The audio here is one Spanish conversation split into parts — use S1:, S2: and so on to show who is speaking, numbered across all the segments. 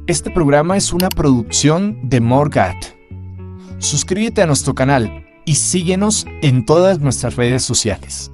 S1: Este programa es una producción de Morgat. Suscríbete a nuestro canal y síguenos en todas nuestras redes sociales.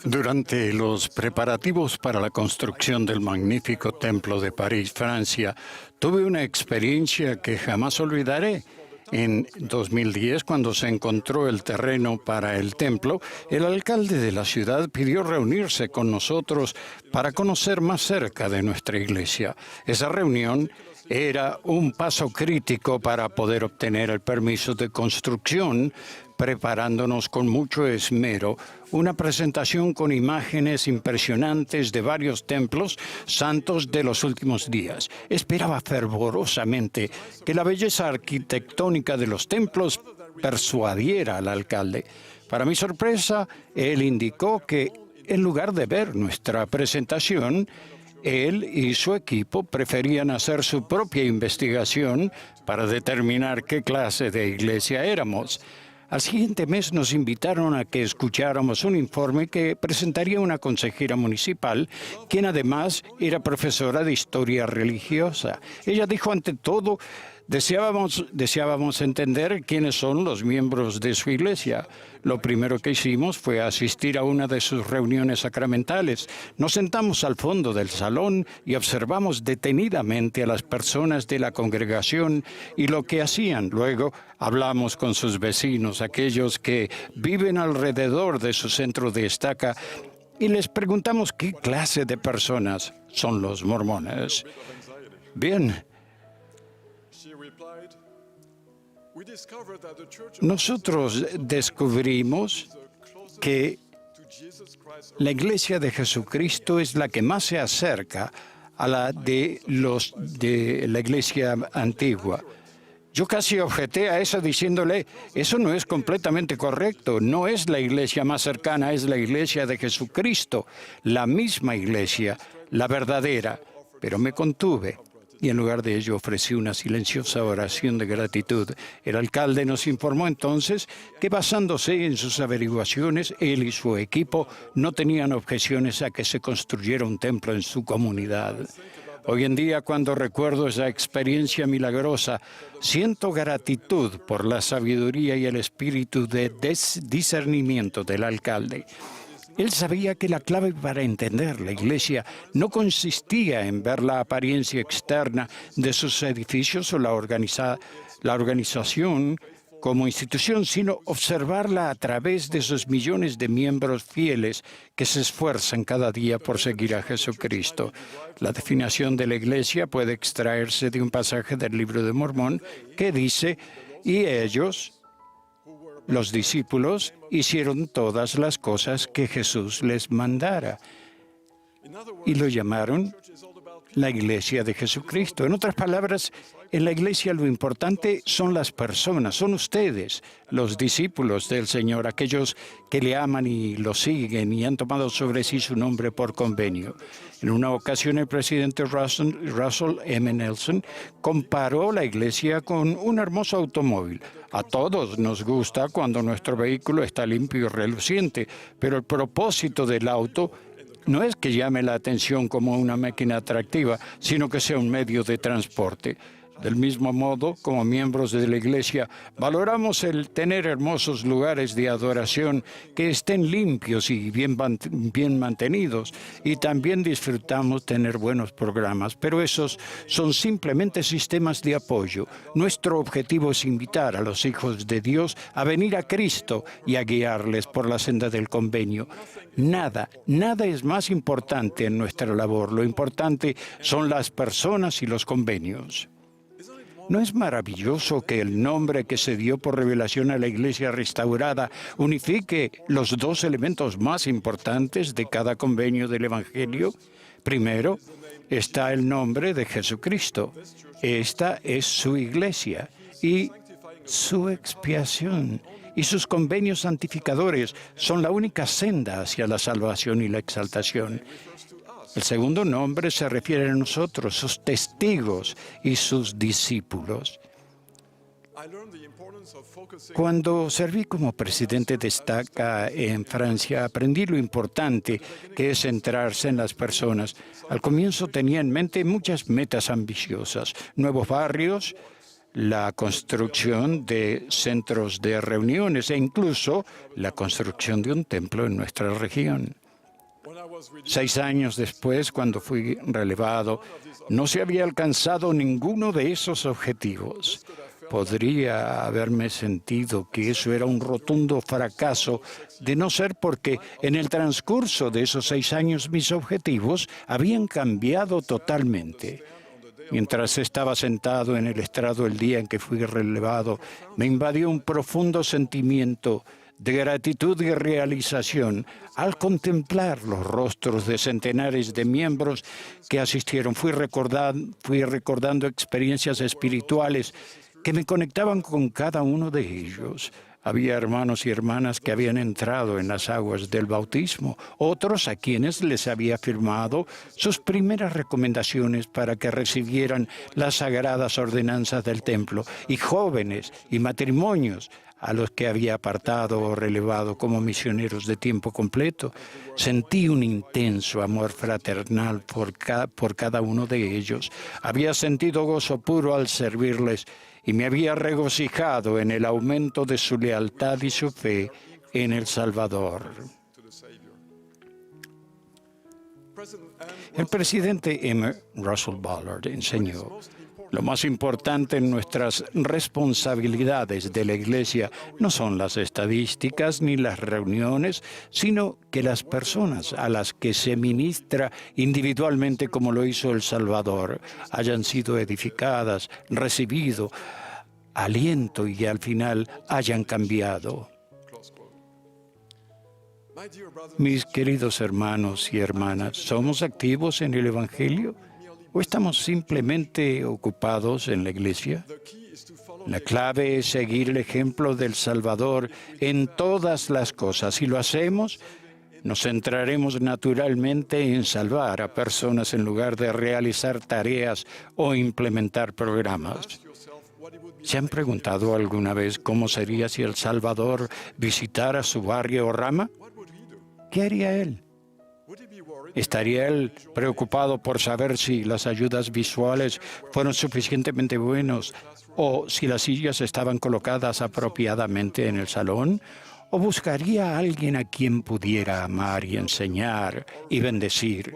S2: Durante los preparativos para la construcción del magnífico templo de París, Francia, tuve una experiencia que jamás olvidaré. En 2010, cuando se encontró el terreno para el templo, el alcalde de la ciudad pidió reunirse con nosotros para conocer más cerca de nuestra iglesia. Esa reunión era un paso crítico para poder obtener el permiso de construcción, preparándonos con mucho esmero una presentación con imágenes impresionantes de varios templos santos de los últimos días. Esperaba fervorosamente que la belleza arquitectónica de los templos persuadiera al alcalde. Para mi sorpresa, él indicó que en lugar de ver nuestra presentación, él y su equipo preferían hacer su propia investigación para determinar qué clase de iglesia éramos. Al siguiente mes nos invitaron a que escucháramos un informe que presentaría una consejera municipal, quien además era profesora de historia religiosa. Ella dijo, ante todo, deseábamos entender quiénes son los miembros de su iglesia. Lo primero que hicimos fue asistir a una de sus reuniones sacramentales. Nos sentamos al fondo del salón y observamos detenidamente a las personas de la congregación y lo que hacían. Luego hablamos con sus vecinos, aquellos que viven alrededor de su centro de estaca, y les preguntamos qué clase de personas son los mormones. Bien. Nosotros descubrimos que la Iglesia de Jesucristo es la que más se acerca a la de la Iglesia antigua. Yo casi objeté a eso diciéndole, eso no es completamente correcto, no es la iglesia más cercana, es la Iglesia de Jesucristo, la misma iglesia, la verdadera, pero me contuve. Y en lugar de ello ofrecí una silenciosa oración de gratitud. El alcalde nos informó entonces que, basándose en sus averiguaciones, él y su equipo no tenían objeciones a que se construyera un templo en su comunidad. Hoy en día, cuando recuerdo esa experiencia milagrosa, siento gratitud por la sabiduría y el espíritu de discernimiento del alcalde. Él sabía que la clave para entender la iglesia no consistía en ver la apariencia externa de sus edificios o la organización como institución, sino observarla a través de sus millones de miembros fieles que se esfuerzan cada día por seguir a Jesucristo. La definición de la iglesia puede extraerse de un pasaje del Libro de Mormón que dice, y ellos, los discípulos, hicieron todas las cosas que Jesús les mandara. Y lo llamaron la Iglesia de Jesucristo. En otras palabras, en la Iglesia lo importante son las personas, son ustedes, los discípulos del Señor, aquellos que le aman y lo siguen y han tomado sobre sí su nombre por convenio. En una ocasión, el presidente Russell M. Nelson comparó la Iglesia con un hermoso automóvil. A todos nos gusta cuando nuestro vehículo está limpio y reluciente, pero el propósito del auto no es que llame la atención como una máquina atractiva, sino que sea un medio de transporte. Del mismo modo, como miembros de la Iglesia, valoramos el tener hermosos lugares de adoración que estén limpios y bien mantenidos, y también disfrutamos tener buenos programas, pero esos son simplemente sistemas de apoyo. Nuestro objetivo es invitar a los hijos de Dios a venir a Cristo y a guiarles por la senda del convenio. Nada es más importante en nuestra labor. Lo importante son las personas y los convenios. ¿No es maravilloso que el nombre que se dio por revelación a la Iglesia restaurada unifique los dos elementos más importantes de cada convenio del Evangelio? Primero, está el nombre de Jesucristo. Esta es su Iglesia y su expiación. Y sus convenios santificadores son la única senda hacia la salvación y la exaltación. El segundo nombre se refiere a nosotros, sus testigos y sus discípulos. Cuando serví como presidente de Estaca en Francia, aprendí lo importante que es centrarse en las personas. Al comienzo tenía en mente muchas metas ambiciosas, nuevos barrios, la construcción de centros de reuniones e incluso la construcción de un templo en nuestra región. 6 años después, cuando fui relevado, no se había alcanzado ninguno de esos objetivos. Podría haberme sentido que eso era un rotundo fracaso, de no ser porque en el transcurso de esos 6 años mis objetivos habían cambiado totalmente. Mientras estaba sentado en el estrado el día en que fui relevado, me invadió un profundo sentimiento de gratitud y realización al contemplar los rostros de centenares de miembros que asistieron. Fui recordando experiencias espirituales que me conectaban con cada uno de ellos. Había hermanos y hermanas que habían entrado en las aguas del bautismo, otros a quienes les había firmado sus primeras recomendaciones para que recibieran las sagradas ordenanzas del templo, y jóvenes y matrimonios a los que había apartado o relevado como misioneros de tiempo completo. Sentí un intenso amor fraternal por cada uno de ellos. Había sentido gozo puro al servirles y me había regocijado en el aumento de su lealtad y su fe en el Salvador. El presidente M. Russell Ballard enseñó: lo más importante en nuestras responsabilidades de la Iglesia no son las estadísticas ni las reuniones, sino que las personas a las que se ministra individualmente, como lo hizo El Salvador, hayan sido edificadas, recibido aliento y al final hayan cambiado. Mis queridos hermanos y hermanas, ¿somos activos en el Evangelio o estamos simplemente ocupados en la Iglesia? La clave es seguir el ejemplo del Salvador en todas las cosas. Si lo hacemos, nos centraremos naturalmente en salvar a personas en lugar de realizar tareas o implementar programas. ¿Se han preguntado alguna vez cómo sería si El Salvador visitara su barrio o rama? ¿Qué haría él? ¿Estaría él preocupado por saber si las ayudas visuales fueron suficientemente buenas o si las sillas estaban colocadas apropiadamente en el salón? ¿O buscaría a alguien a quien pudiera amar y enseñar y bendecir?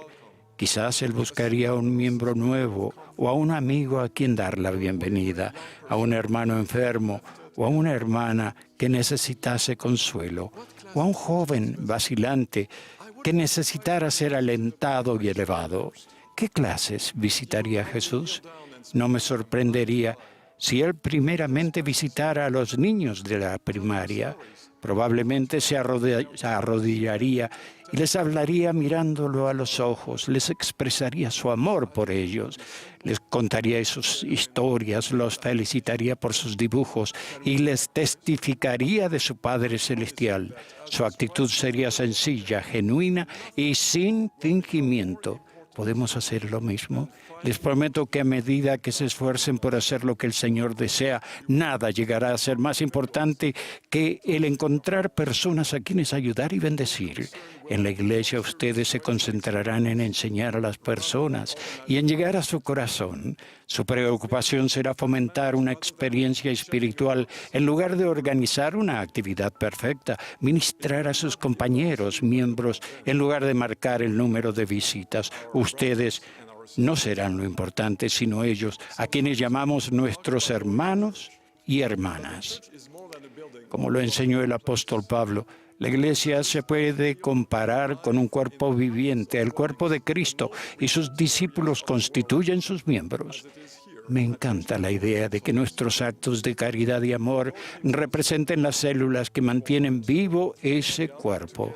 S2: Quizás él buscaría a un miembro nuevo o a un amigo a quien dar la bienvenida, a un hermano enfermo o a una hermana que necesitase consuelo, o a un joven vacilante que necesitara ser alentado y elevado. ¿Qué clases visitaría Jesús? No me sorprendería si él primeramente visitara a los niños de la primaria. Probablemente se arrodillaría y les hablaría mirándolo a los ojos, les expresaría su amor por ellos, les contaría sus historias, los felicitaría por sus dibujos y les testificaría de su Padre Celestial. Su actitud sería sencilla, genuina y sin fingimiento. ¿Podemos hacer lo mismo? Les prometo que a medida que se esfuercen por hacer lo que el Señor desea, nada llegará a ser más importante que el encontrar personas a quienes ayudar y bendecir. En la Iglesia ustedes se concentrarán en enseñar a las personas y en llegar a su corazón. Su preocupación será fomentar una experiencia espiritual en lugar de organizar una actividad perfecta, ministrar a sus compañeros, miembros, en lugar de marcar el número de visitas. Ustedes no serán lo importante, sino ellos, a quienes llamamos nuestros hermanos y hermanas. Como lo enseñó el apóstol Pablo, la Iglesia se puede comparar con un cuerpo viviente, el cuerpo de Cristo, y sus discípulos constituyen sus miembros. Me encanta la idea de que nuestros actos de caridad y amor representen las células que mantienen vivo ese cuerpo.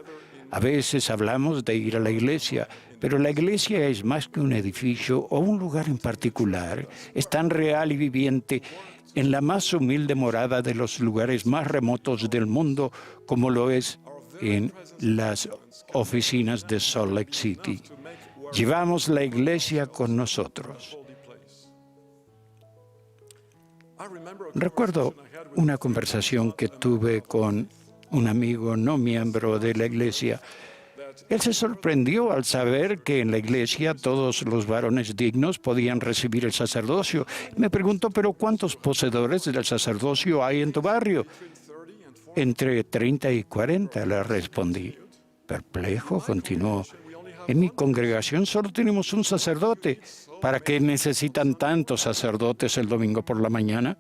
S2: A veces hablamos de ir a la iglesia, pero la iglesia es más que un edificio o un lugar en particular. Es tan real y viviente en la más humilde morada de los lugares más remotos del mundo como lo es en las oficinas de Salt Lake City. Llevamos la iglesia con nosotros. Recuerdo una conversación que tuve con un amigo no miembro de la iglesia. Él se sorprendió al saber que en la iglesia todos los varones dignos podían recibir el sacerdocio. Me preguntó, ¿pero cuántos poseedores del sacerdocio hay en tu barrio? Entre 30 y 40, le respondí. Perplejo, continuó. En mi congregación solo tenemos un sacerdote. ¿Para qué necesitan tantos sacerdotes el domingo por la mañana?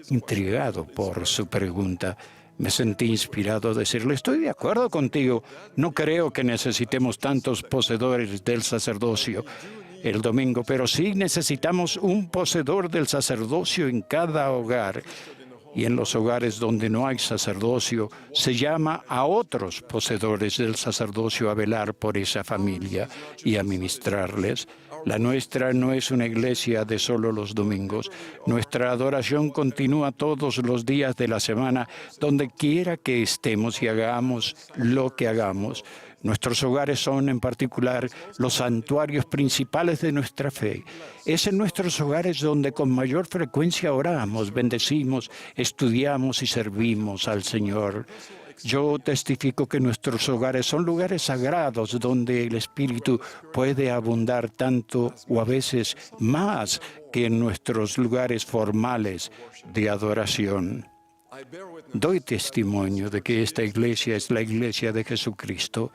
S2: Intrigado por su pregunta, me sentí inspirado a decirle, estoy de acuerdo contigo. No creo que necesitemos tantos poseedores del sacerdocio el domingo, pero sí necesitamos un poseedor del sacerdocio en cada hogar. Y en los hogares donde no hay sacerdocio, se llama a otros poseedores del sacerdocio a velar por esa familia y a ministrarles. La nuestra no es una iglesia de solo los domingos. Nuestra adoración continúa todos los días de la semana, donde quiera que estemos y hagamos lo que hagamos. Nuestros hogares son, en particular, los santuarios principales de nuestra fe. Es en nuestros hogares donde con mayor frecuencia oramos, bendecimos, estudiamos y servimos al Señor. Yo testifico que nuestros hogares son lugares sagrados donde el Espíritu puede abundar tanto o a veces más que en nuestros lugares formales de adoración. Doy testimonio de que esta iglesia es la iglesia de Jesucristo.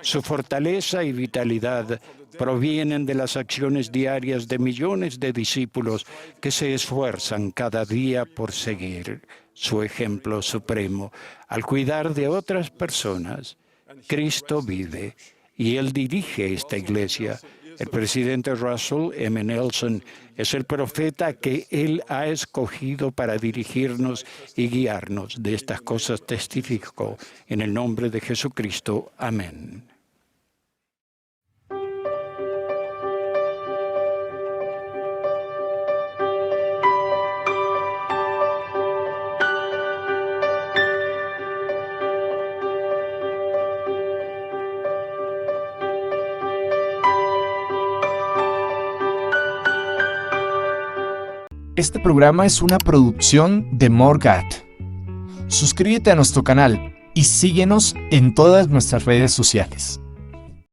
S2: Su fortaleza y vitalidad provienen de las acciones diarias de millones de discípulos que se esfuerzan cada día por seguir su ejemplo supremo. Al cuidar de otras personas, Cristo vive y Él dirige esta iglesia. El presidente Russell M. Nelson es el profeta que Él ha escogido para dirigirnos y guiarnos. De estas cosas testifico en el nombre de Jesucristo. Amén.
S1: Este programa es una producción de Morgat. Suscríbete a nuestro canal y síguenos en todas nuestras redes sociales.